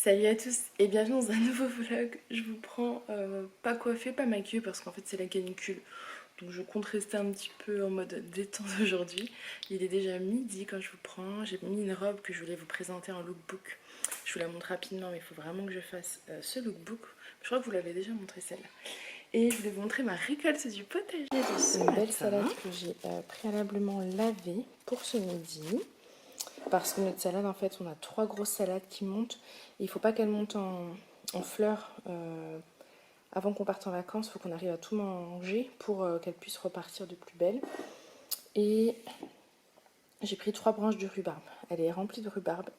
Salut à tous et bienvenue dans un nouveau vlog. Je vous prends pas coiffée, pas maquillée parce qu'en fait c'est la canicule. Donc je compte rester un petit peu en mode détente aujourd'hui. Il est déjà midi quand je vous prends. J'ai mis une robe que je voulais vous présenter en lookbook. Je vous la montre rapidement mais il faut vraiment que je fasse ce lookbook. Je crois que vous l'avez déjà montré celle-là. Et je vais vous montrer ma récolte du potager de ce matin. Une belle salade que j'ai préalablement lavée pour ce midi. Parce que notre salade, en fait, on a 3 grosses salades qui montent. Et il ne faut pas qu'elles montent en fleurs avant qu'on parte en vacances. Il faut qu'on arrive à tout manger pour qu'elles puissent repartir de plus belle. Et j'ai pris 3 branches de rhubarbe. Elle est remplie de rhubarbe.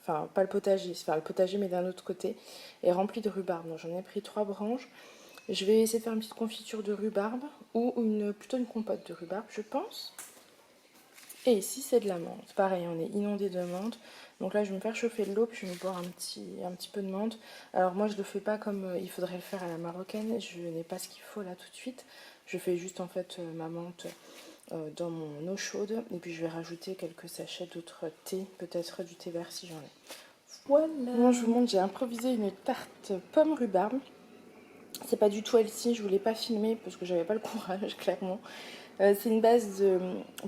Enfin, pas le potager, enfin le potager, mais d'un autre côté. Elle est remplie de rhubarbe. Donc j'en ai pris 3 branches. Je vais essayer de faire une petite confiture de rhubarbe ou plutôt une compote de rhubarbe, je pense. Et ici c'est de la menthe, pareil on est inondé de menthe, donc là je vais me faire chauffer de l'eau puis je vais me boire un petit peu de menthe. Alors moi je le fais pas comme il faudrait le faire à la marocaine, je n'ai pas ce qu'il faut là tout de suite, je fais juste en fait ma menthe dans mon eau chaude et puis je vais rajouter quelques sachets d'autres thé, peut-être du thé vert si j'en ai. Voilà. Bon, je vous montre, j'ai improvisé une tarte pomme rhubarbe. C'est pas du tout elle-ci, je voulais pas filmer parce que j'avais pas le courage clairement. C'est une base de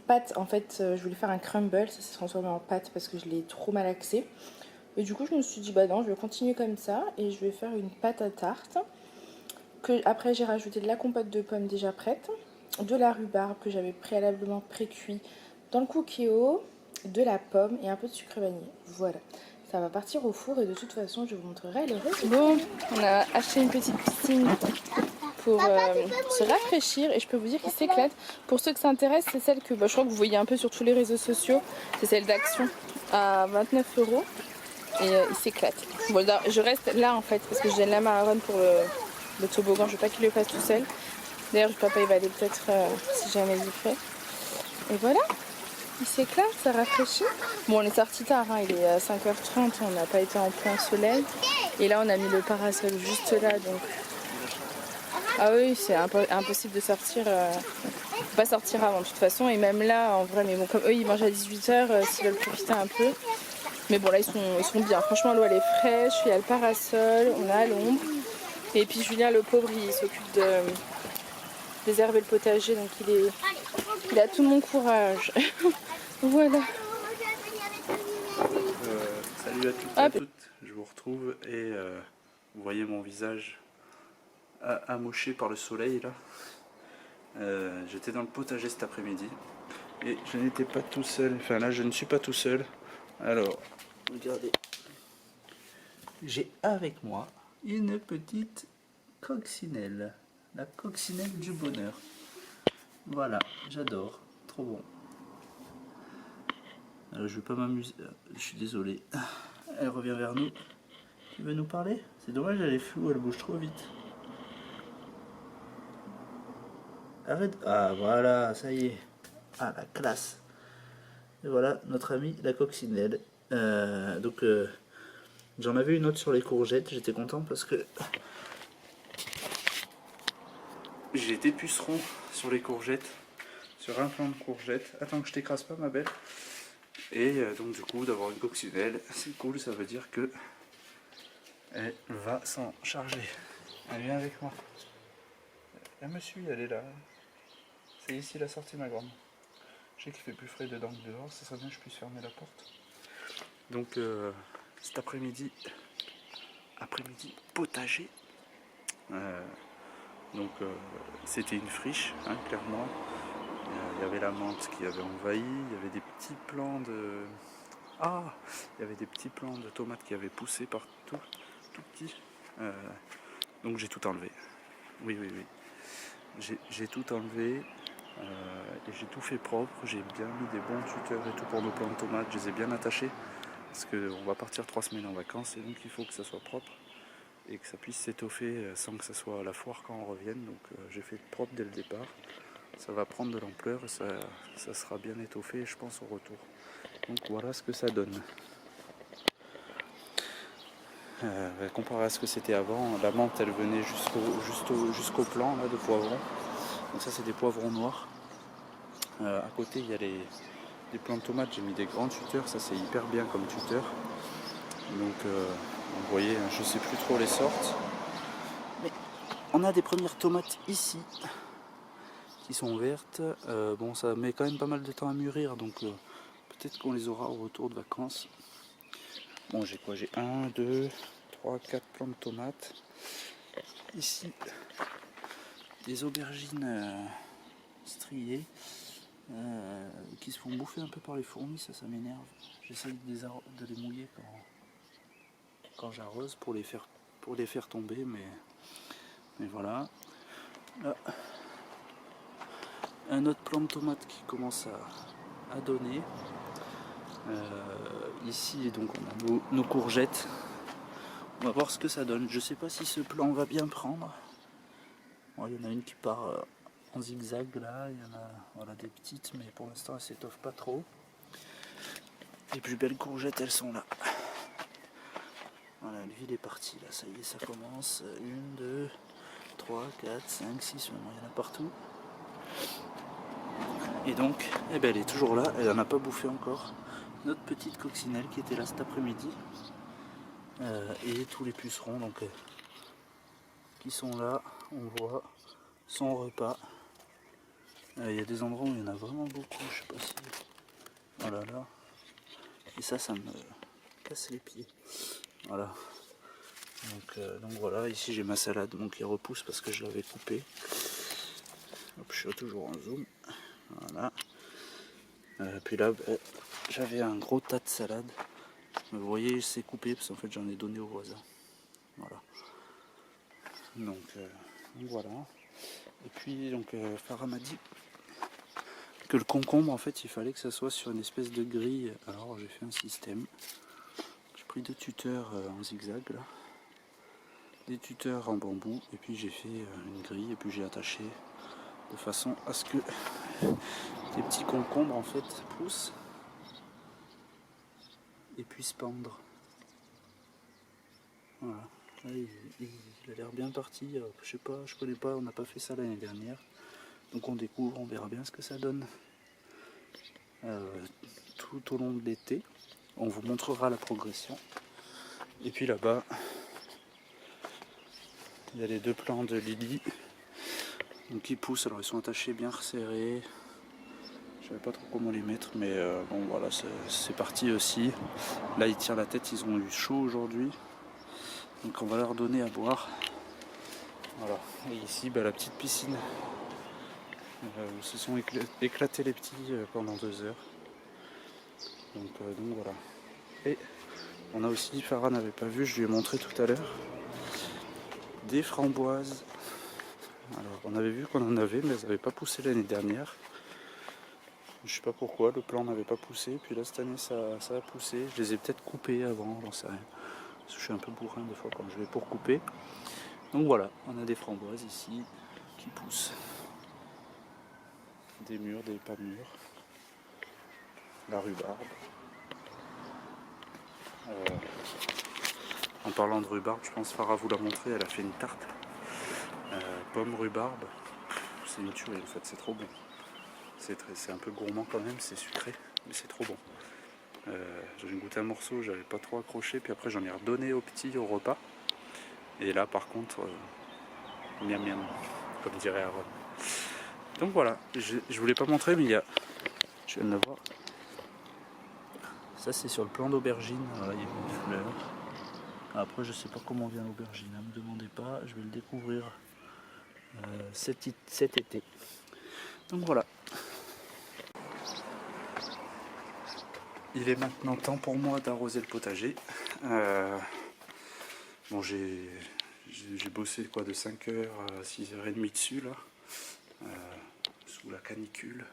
pâte, en fait je voulais faire un crumble, ça s'est transformé en pâte parce que je l'ai trop mal axé. Et du coup je me suis dit bah non, je vais continuer comme ça et je vais faire une pâte à tarte. Après j'ai rajouté de la compote de pommes déjà prête, de la rhubarbe que j'avais préalablement pré-cuit dans le cookéo, de la pomme et un peu de sucre vanillé. Voilà. Ça va partir au four et de toute façon je vous montrerai le résultat. Bon, on a acheté une petite piscine pour se rafraîchir et je peux vous dire qu'il s'éclate. Pour ceux que ça intéresse, c'est celle que je crois que vous voyez un peu sur tous les réseaux sociaux. C'est celle d'Action à 29 € et il s'éclate. Bon, je reste là en fait parce que je donne la main à Aaron pour le toboggan. Je veux pas qu'il le fasse tout seul. D'ailleurs, papa il va aller peut-être si jamais il fait. Et voilà. Il s'éclate, ça rafraîchit. Bon, on est sorti tard, hein, il est à 5h30, on n'a pas été en plein soleil. Et là, on a mis le parasol juste là, donc... Ah oui, c'est impossible de sortir. Faut pas sortir avant, de toute façon. Et même là, en vrai, mais bon, comme eux, ils mangent à 18h, s'ils veulent profiter un peu. Mais bon, là, ils sont bien. Franchement, l'eau, elle est fraîche, il y a le parasol, on a l'ombre. Et puis Julien, le pauvre, il s'occupe de désherber le potager, donc il a tout mon courage. Voilà. Salut à toutes et à toutes, je vous retrouve et vous voyez mon visage amoché par le soleil là. J'étais dans le potager cet après-midi et je n'étais pas tout seul, enfin là je ne suis pas tout seul. Alors, regardez, j'ai avec moi une petite coccinelle, la coccinelle du bonheur. Voilà, j'adore, trop bon. Alors je vais pas m'amuser, je suis désolé. Elle revient vers nous. Tu veux nous parler? C'est dommage, elle est floue, elle bouge trop vite. Arrête. Ah voilà, ça y est. Ah la classe. Et voilà notre amie la coccinelle. J'en avais une autre sur les courgettes, j'étais content parce que j'ai été puceron sur les courgettes, sur un plant de courgettes. Attends que je t'écrase pas ma belle. Et donc du coup d'avoir une coccinelle, c'est cool, ça veut dire que elle va s'en charger. Elle vient avec moi. Elle me suit, elle est là. C'est ici la sortie ma grande. Je sais qu'il fait plus frais dedans que dehors, ça serait bien que je puisse fermer la porte. Donc cet après-midi potager. C'était une friche, hein, clairement. Il y avait la menthe qui avait envahi, il y avait des petits plants de... Ah, il y avait des petits plants de tomates qui avaient poussé partout, tout petits. Donc j'ai tout enlevé. Oui. J'ai tout enlevé. Et j'ai tout fait propre, j'ai bien mis des bons tuteurs et tout pour nos plants de tomates, je les ai bien attachés parce qu'on va partir 3 semaines en vacances et donc il faut que ça soit propre et que ça puisse s'étoffer sans que ça soit à la foire quand on revienne. Donc j'ai fait propre dès le départ, ça va prendre de l'ampleur et ça sera bien étoffé je pense au retour. Donc voilà ce que ça donne. Comparé à ce que c'était avant, la menthe elle venait jusqu'au plant là, de poivrons. Donc ça c'est des poivrons noirs. À côté il y a des plants de tomates, j'ai mis des grands tuteurs, ça c'est hyper bien comme tuteur. Donc Vous voyez, je sais plus trop les sortes. Mais on a des premières tomates ici qui sont vertes. Bon, ça met quand même pas mal de temps à mûrir, donc peut-être qu'on les aura au retour de vacances. Bon, j'ai quoi? J'ai 1, 2, 3, 4 plants de tomates. Ici, des aubergines striées qui se font bouffer un peu par les fourmis, ça m'énerve. J'essaye de les mouiller quand j'arrose pour les faire tomber, mais voilà. Là, un autre plant de tomate qui commence à donner. Ici, donc, on a nos courgettes. On va voir ce que ça donne. Je sais pas si ce plan va bien prendre. Bon, il y en a une qui part en zigzag là, il y en a voilà, des petites, mais pour l'instant elles s'étoffent pas trop. Les plus belles courgettes, elles sont là. Voilà, lui il est parti là, ça y est, ça commence. 1, 2, 3, 4, 5, 6, maintenant il y en a partout. Et donc, eh ben, elle est toujours là, elle n'en a pas bouffé encore. Notre petite coccinelle qui était là cet après-midi. Et tous les pucerons donc, qui sont là, on voit son repas. Il y a des endroits où il y en a vraiment beaucoup, je sais pas si... Oh là là. Et ça me casse les pieds. Voilà. Donc voilà, ici j'ai ma salade qui repousse parce que je l'avais coupée. Hop, je suis toujours en zoom. Voilà. Puis là, j'avais un gros tas de salade. Vous voyez, c'est coupé parce qu'en fait j'en ai donné aux voisins. Voilà. Donc voilà. Et puis Farah m'a dit que le concombre en fait il fallait que ça soit sur une espèce de grille. Alors j'ai fait un système. J'ai pris 2 tuteurs en zigzag là. Des tuteurs en bambou et puis j'ai fait une grille et puis j'ai attaché de façon à ce que les petits concombres en fait poussent et puissent pendre. Voilà. Là, il a l'air bien parti. Je sais pas, je connais pas, on n'a pas fait ça l'année dernière. Donc on découvre, on verra bien ce que ça donne tout au long de l'été. On vous montrera la progression. Et puis là-bas, il y a les 2 plants de lily donc qui poussent. Alors ils sont attachés bien resserrés. Je savais pas trop comment les mettre, mais bon voilà, c'est parti aussi. Là ils tirent la tête, ils ont eu chaud aujourd'hui. Donc on va leur donner à boire. Voilà. Et ici la petite piscine où se sont éclatés les petits pendant 2 heures. Donc voilà. Et on a aussi, Farah n'avait pas vu, je lui ai montré tout à l'heure, des framboises. Alors on avait vu qu'on en avait, mais elles n'avaient pas poussé l'année dernière. Je sais pas pourquoi, le plan n'avait pas poussé, puis là cette année ça a poussé. Je les ai peut-être coupées avant, j'en sais rien. Parce que je suis un peu bourrin des fois quand je vais pour couper. Donc voilà, on a des framboises ici qui poussent. Des mûres, des pas mûres. La rhubarbe. En parlant de rhubarbe, je pense Farah vous l'a montré, elle a fait une tarte. Pomme rhubarbe. C'est une tuerie en fait, c'est trop bon. C'est un peu gourmand quand même, c'est sucré, mais c'est trop bon. J'ai goûté un morceau, j'avais pas trop accroché, puis après j'en ai redonné aux petits au repas. Et là par contre, miam miam, comme dirait Aaron. Donc voilà, je voulais pas montrer, mais il y a, je viens de le voir. Ça c'est sur le plan d'aubergine, voilà, il y a une fleur. Après je sais pas comment vient l'aubergine, ne me demandez pas, je vais le découvrir cet été. Donc voilà. Il est maintenant temps pour moi d'arroser le potager. Bon, j'ai bossé de 5h à 6h30 dessus là, sous la canicule.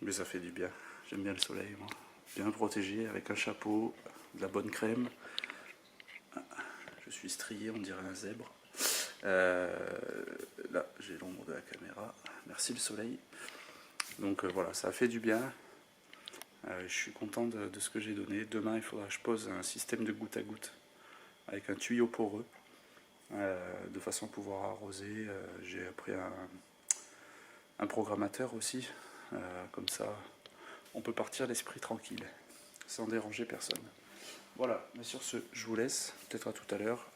Mais ça fait du bien. J'aime bien le soleil, moi. Bien protégé avec un chapeau, de la bonne crème. Je suis strié, on dirait un zèbre. Là, j'ai l'ombre de la caméra. Merci le soleil. Donc voilà, ça a fait du bien. Je suis content de ce que j'ai donné. Demain, il faudra que je pose un système de goutte à goutte avec un tuyau poreux de façon à pouvoir arroser. J'ai appris un programmateur aussi. Comme ça, on peut partir l'esprit tranquille, sans déranger personne. Voilà, mais sur ce, je vous laisse, peut-être à tout à l'heure.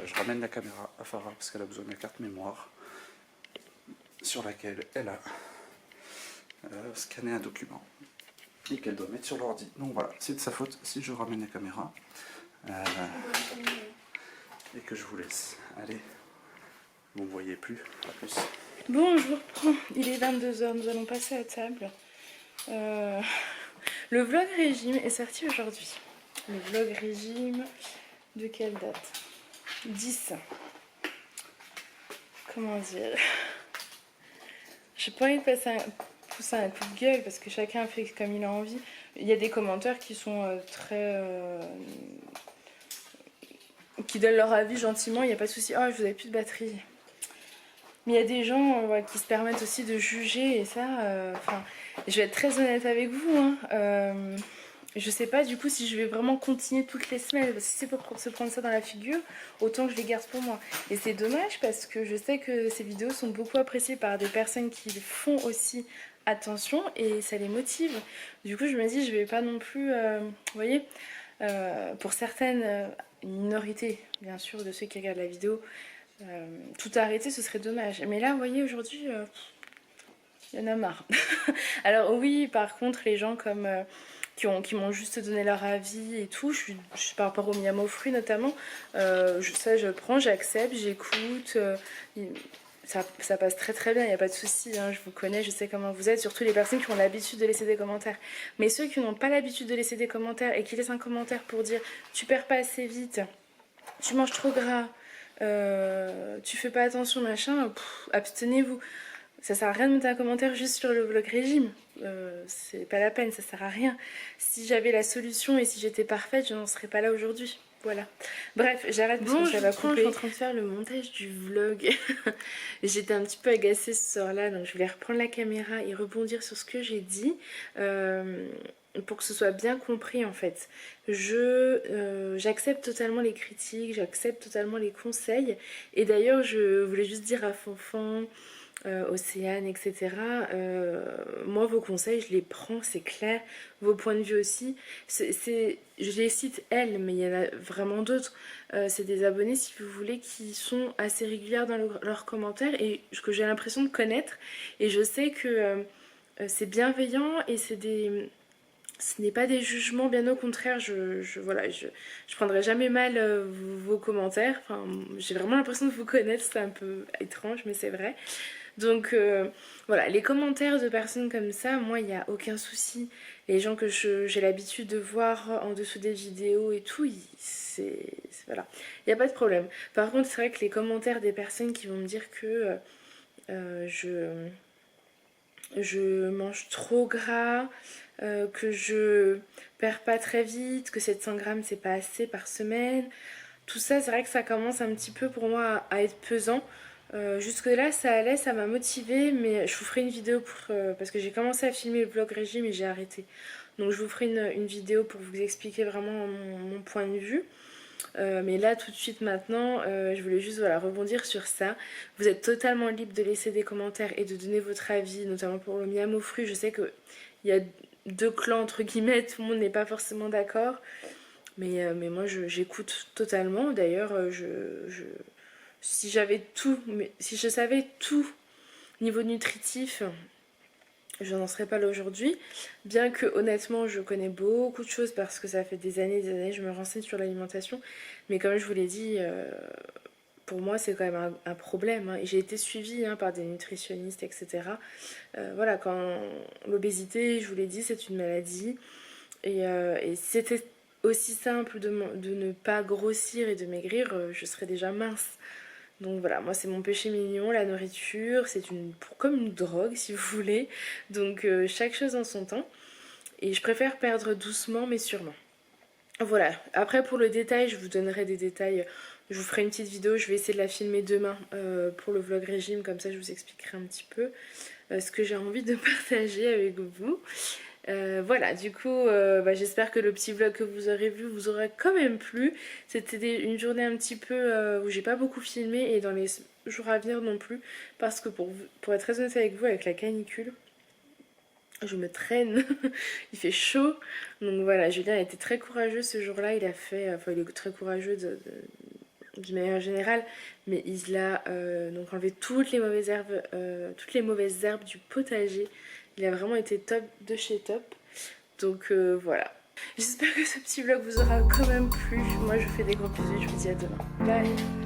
Je ramène la caméra à Farah parce qu'elle a besoin de la carte mémoire sur laquelle elle a scanné un document et qu'elle doit mettre sur l'ordi. Donc voilà, c'est de sa faute si je ramène la caméra et que je vous laisse. Allez, vous ne me voyez plus, à plus. Bon, je vous reprends. Il est 22h, nous allons passer à table. Le vlog régime est sorti aujourd'hui. Le vlog régime de quelle date? 10. Comment dire? J'ai pas envie de pousser un coup de gueule parce que chacun fait comme il a envie. Il y a des commentaires qui sont qui donnent leur avis gentiment, il n'y a pas de souci. Oh, je vous avais plus de batterie. Mais il y a des gens qui se permettent aussi de juger et ça, je vais être très honnête avec vous. Je sais pas du coup si je vais vraiment continuer toutes les semaines, parce que si c'est pour se prendre ça dans la figure, autant que je les garde pour moi. Et c'est dommage parce que je sais que ces vidéos sont beaucoup appréciées par des personnes qui font aussi attention et ça les motive. Du coup je me dis je vais pas non plus, vous voyez, pour certaines minorités bien sûr de ceux qui regardent la vidéo, tout arrêter ce serait dommage. Mais là vous voyez aujourd'hui, il y en a marre. Alors oui par contre les gens comme... qui m'ont juste donné leur avis et tout. Je suis par rapport au miam aux fruits notamment. Je prends, j'accepte, j'écoute. Ça passe très très bien, il n'y a pas de souci. Hein, je vous connais, je sais comment vous êtes. Surtout les personnes qui ont l'habitude de laisser des commentaires. Mais ceux qui n'ont pas l'habitude de laisser des commentaires et qui laissent un commentaire pour dire tu perds pas assez vite, tu manges trop gras, tu fais pas attention, machin, abstenez-vous. Ça sert à rien de mettre un commentaire juste sur le vlog régime. C'est pas la peine, ça sert à rien. Si j'avais la solution et si j'étais parfaite, je n'en serais pas là aujourd'hui. Voilà. Bref, j'arrête parce que ça va couper. Je suis en train de faire le montage du vlog. J'étais un petit peu agacée ce soir-là, donc je voulais reprendre la caméra et rebondir sur ce que j'ai dit. Pour que ce soit bien compris en fait. J'accepte totalement les critiques, j'accepte totalement les conseils. Et d'ailleurs, je voulais juste dire à Fanfan, Océane, etc. Moi, vos conseils, je les prends, c'est clair. Vos points de vue aussi. Je les cite elles, mais il y en a vraiment d'autres. C'est des abonnés, si vous voulez, qui sont assez régulières dans leurs commentaires et que j'ai l'impression de connaître. Et je sais que c'est bienveillant et ce n'est pas des jugements, bien au contraire, je prendrai jamais mal vos commentaires. Enfin, j'ai vraiment l'impression de vous connaître, c'est un peu étrange, mais c'est vrai. Donc voilà, les commentaires de personnes comme ça, moi il n'y a aucun souci. Les gens que j'ai l'habitude de voir en dessous des vidéos et tout, voilà, il n'y a pas de problème. Par contre, c'est vrai que les commentaires des personnes qui vont me dire que je mange trop gras, que je perds pas très vite, que 700 grammes c'est pas assez par semaine, tout ça c'est vrai que ça commence un petit peu pour moi à être pesant. Jusque là ça allait, ça m'a motivée, mais je vous ferai une vidéo parce que j'ai commencé à filmer le vlog régime et j'ai arrêté. Donc je vous ferai une vidéo pour vous expliquer vraiment mon point de vue. Mais là tout de suite maintenant je voulais juste rebondir sur ça. Vous êtes totalement libre de laisser des commentaires et de donner votre avis, notamment pour le miam aux fruits. Je sais qu'il y a deux clans entre guillemets, tout le monde n'est pas forcément d'accord, mais moi j'écoute totalement. D'ailleurs si je savais tout niveau nutritif, je n'en serais pas là aujourd'hui, bien que honnêtement je connais beaucoup de choses parce que ça fait des années je me renseigne sur l'alimentation, mais comme je vous l'ai dit, pour moi c'est quand même un problème, hein. Et j'ai été suivie par des nutritionnistes, etc. Voilà, quand l'obésité, je vous l'ai dit, c'est une maladie, et c'était aussi simple de ne pas grossir et de maigrir, je serais déjà mince. Donc voilà, moi c'est mon péché mignon, la nourriture, c'est comme une drogue si vous voulez. Donc chaque chose en son temps. Et je préfère perdre doucement mais sûrement. Voilà, après pour le détail, je vous donnerai des détails. Je vous ferai une petite vidéo, je vais essayer de la filmer demain pour le vlog régime. Comme ça je vous expliquerai un petit peu ce que j'ai envie de partager avec vous. Voilà, du coup, j'espère que le petit vlog que vous aurez vu vous aura quand même plu. C'était une journée un petit peu où j'ai pas beaucoup filmé et dans les jours à venir non plus. Parce que pour être très honnête avec vous, avec la canicule, je me traîne, il fait chaud. Donc voilà, Julien a été très courageux ce jour-là, il a fait, enfin il est très courageux d'une manière générale, mais il a donc enlevé toutes les mauvaises herbes du potager. Il a vraiment été top de chez top. Donc voilà. J'espère que ce petit vlog vous aura quand même plu. Moi je vous fais des gros bisous, je vous dis à demain. Bye.